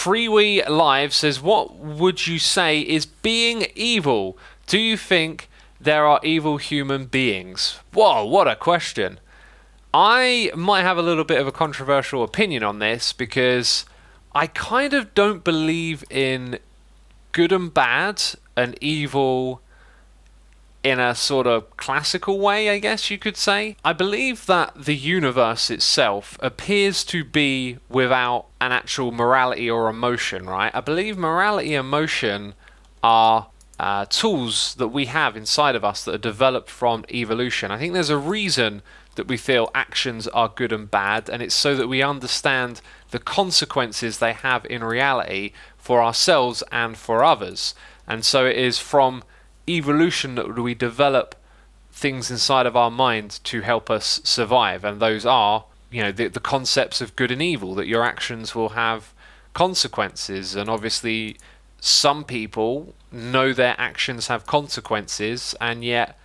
Freewee Live says, what would you say is being evil? Do you think there are evil human beings? Whoa, what a question. I might have a little bit of a controversial opinion on this because I kind of don't believe in good and bad and evil in a sort of classical way, I guess you could say. I believe that the universe itself appears to be without an actual morality or emotion, right? I believe morality and emotion are tools that we have inside of us that are developed from evolution. I think there's a reason that we feel actions are good and bad, and it's so that we understand the consequences they have in reality for ourselves and for others. And so it is from evolution that we develop things inside of our mind to help us survive, and those are, you know, the concepts of good and evil, that your actions will have consequences. And obviously some people know their actions have consequences and yet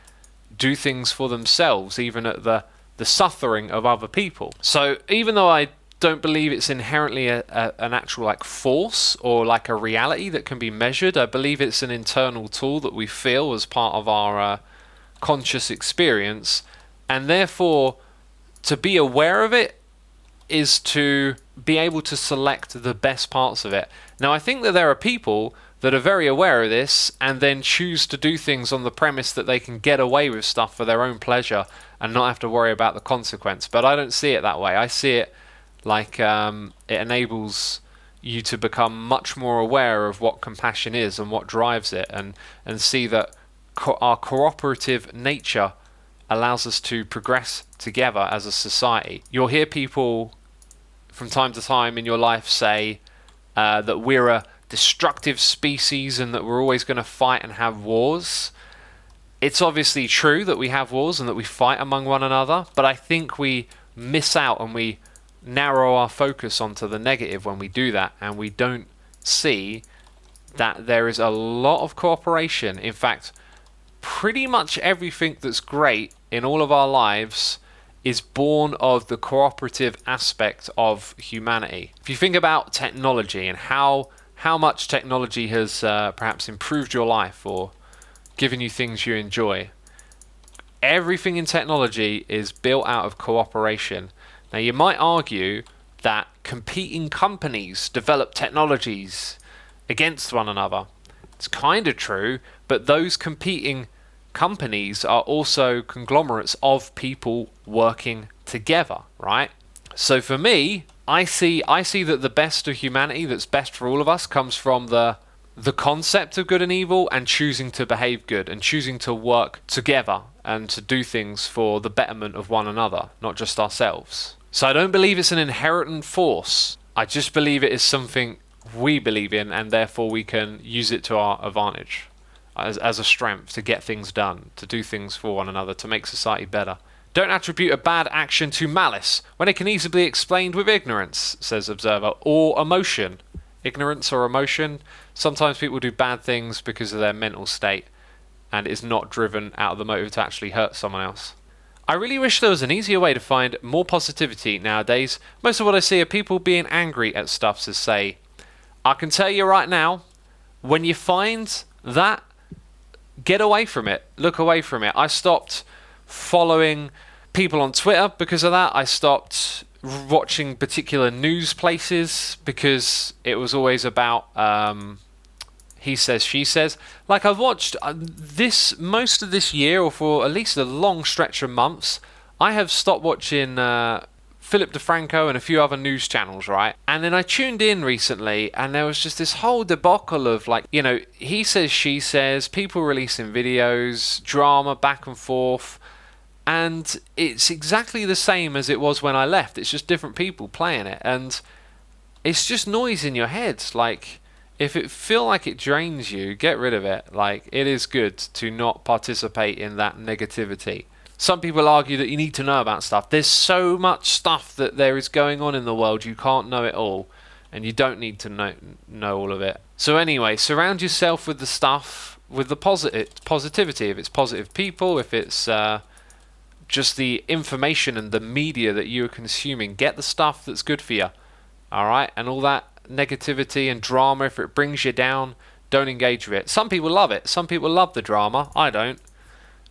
do things for themselves, even at the suffering of other people. So even though I don't believe it's inherently an actual like force or like a reality that can be measured, I believe it's an internal tool that we feel as part of our conscious experience, and therefore to be aware of it is to be able to select the best parts of it. Now I think that there are people that are very aware of this and then choose to do things on the premise that they can get away with stuff for their own pleasure and not have to worry about the consequence. But I don't see it that way. I see it like it enables you to become much more aware of what compassion is and what drives it, and see that our cooperative nature allows us to progress together as a society. You'll hear people from time to time in your life say that we're a destructive species and that we're always going to fight and have wars. It's obviously true that we have wars and that we fight among one another, but I think we miss out and we narrow our focus onto the negative when we do that, and we don't see that there is a lot of cooperation. In fact, pretty much everything that's great in all of our lives is born of the cooperative aspect of humanity. If you think about technology and how much technology has perhaps improved your life or given you things you enjoy, everything in technology is built out of cooperation. Now you might argue that competing companies develop technologies against one another. It's kind of true, but those competing companies are also conglomerates of people working together, right? So for me, I see that the best of humanity, that's best for all of us, comes from the concept of good and evil, and choosing to behave good and choosing to work together and to do things for the betterment of one another, not just ourselves. So I don't believe it's an inherent force. I just believe it is something we believe in, and therefore we can use it to our advantage as a strength to get things done, to do things for one another, to make society better. Don't attribute a bad action to malice when it can easily be explained with ignorance, says Observer, or emotion. Ignorance or emotion. Sometimes people do bad things because of their mental state and is not driven out of the motive to actually hurt someone else. I really wish there was an easier way to find more positivity nowadays. Most of what I see are people being angry at stuff, to say, I can tell you right now, when you find that, get away from it. Look away from it. I stopped following people on Twitter because of that. I stopped watching particular news places because it was always about he says, she says. Like I've watched this most of this year, or for at least a long stretch of months, I have stopped watching Philip DeFranco and a few other news channels, right? And then I tuned in recently and there was just this whole debacle of, like, you know, he says, she says, people releasing videos, drama back and forth. And it's exactly the same as it was when I left. It's just different people playing it. And it's just noise in your head. Like, if it feel like it drains you, get rid of it. Like, it is good to not participate in that negativity. Some people argue that you need to know about stuff. There's so much stuff that there is going on in the world, you can't know it all. And you don't need to know all of it. So anyway, surround yourself with the stuff, with the positivity. If it's positive people, if it's just the information and the media that you are consuming, get the stuff that's good for you. Alright? And all that negativity and drama, if it brings you down, don't engage with it. Some people love it. Some people love the drama. I don't.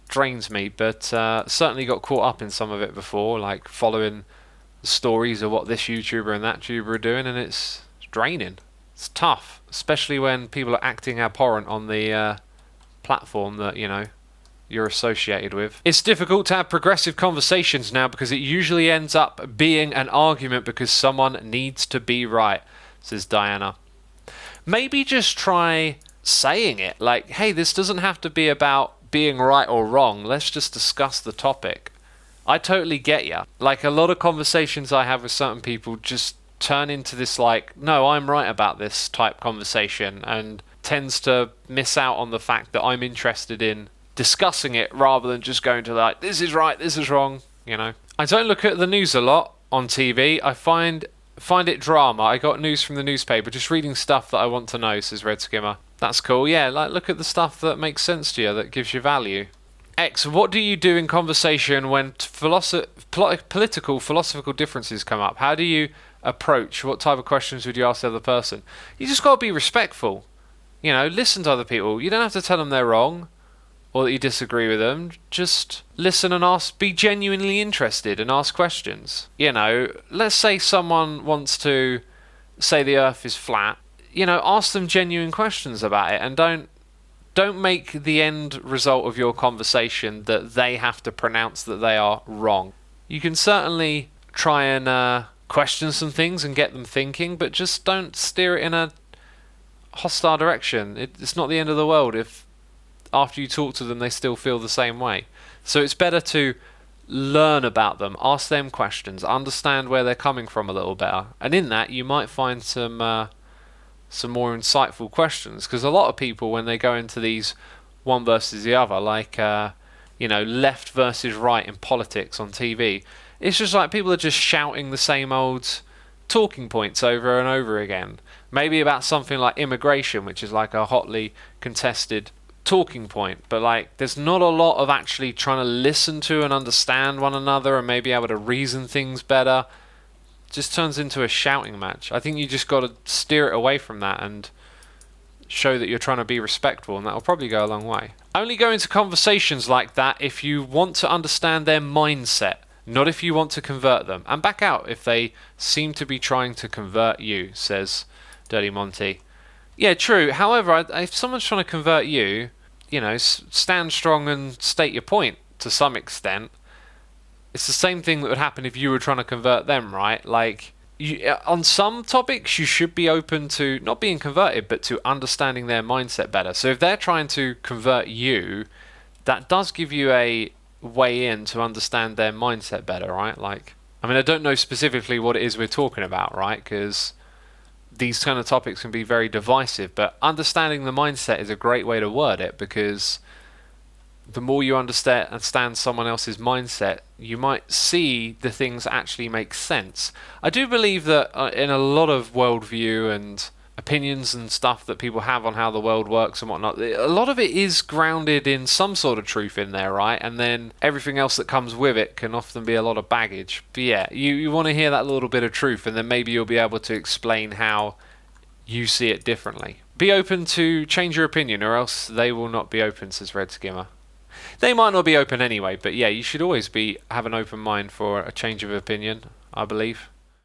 Drains me, but certainly got caught up in some of it before, like following the stories of what this YouTuber and that YouTuber are doing, and it's draining. It's tough, especially when people are acting abhorrent on the platform that, you know, you're associated with. It's difficult to have progressive conversations now because it usually ends up being an argument because someone needs to be right, says Diana. Maybe just try saying it, like, hey, this doesn't have to be about being right or wrong, let's just discuss the topic. I totally get ya. Like, a lot of conversations I have with certain people just turn into this, like, no, I'm right about this type conversation, and tends to miss out on the fact that I'm interested in discussing it rather than just going to, like, this is right, this is wrong, you know. I don't look at the news a lot on TV. I find it drama. I got news from the newspaper, just reading stuff that I want to know, says Red Skimmer. That's cool. Yeah, like, look at the stuff that makes sense to you, that gives you value. X, what do you do in conversation when political, philosophical differences come up? How do you approach? What type of questions would you ask the other person? You just got to be respectful. You know, listen to other people. You don't have to tell them they're wrong or that you disagree with them. Just listen and ask, be genuinely interested and ask questions. You know, let's say someone wants to say the earth is flat. You know, ask them genuine questions about it, and don't make the end result of your conversation that they have to pronounce that they are wrong. You can certainly try and question some things and get them thinking, but just don't steer it in a hostile direction. It's not the end of the world if after you talk to them they still feel the same way. So it's better to learn about them, ask them questions, understand where they're coming from a little better, and in that you might find some more insightful questions, because a lot of people, when they go into these one versus the other, like you know, left versus right in politics on TV, it's just like people are just shouting the same old talking points over and over again. Maybe about something like immigration, which is like a hotly contested talking point, but like there's not a lot of actually trying to listen to and understand one another and maybe able to reason things better. Just turns into a shouting match. I think you just got to steer it away from that and show that you're trying to be respectful, and that'll probably go a long way. Only go into conversations like that if you want to understand their mindset, not if you want to convert them. And back out if they seem to be trying to convert you, says Dirty Monty. Yeah, true. However, if someone's trying to convert you, you know, stand strong and state your point to some extent. It's the same thing that would happen if you were trying to convert them, right? Like, on some topics, you should be open to not being converted, but to understanding their mindset better. So if they're trying to convert you, that does give you a way in to understand their mindset better, right? Like, I mean, I don't know specifically what it is we're talking about, right? Because these kind of topics can be very divisive, but understanding the mindset is a great way to word it, because the more you understand someone else's mindset, you might see the things that actually make sense. I do believe that in a lot of worldview and opinions and stuff that people have on how the world works and whatnot, a lot of it is grounded in some sort of truth in there, right? And then everything else that comes with it can often be a lot of baggage. But yeah, you want to hear that little bit of truth, and then maybe you'll be able to explain how you see it differently. Be open to change your opinion, or else they will not be open, says Red Skimmer. They might not be open anyway, but yeah, you should always have an open mind for a change of opinion, I believe.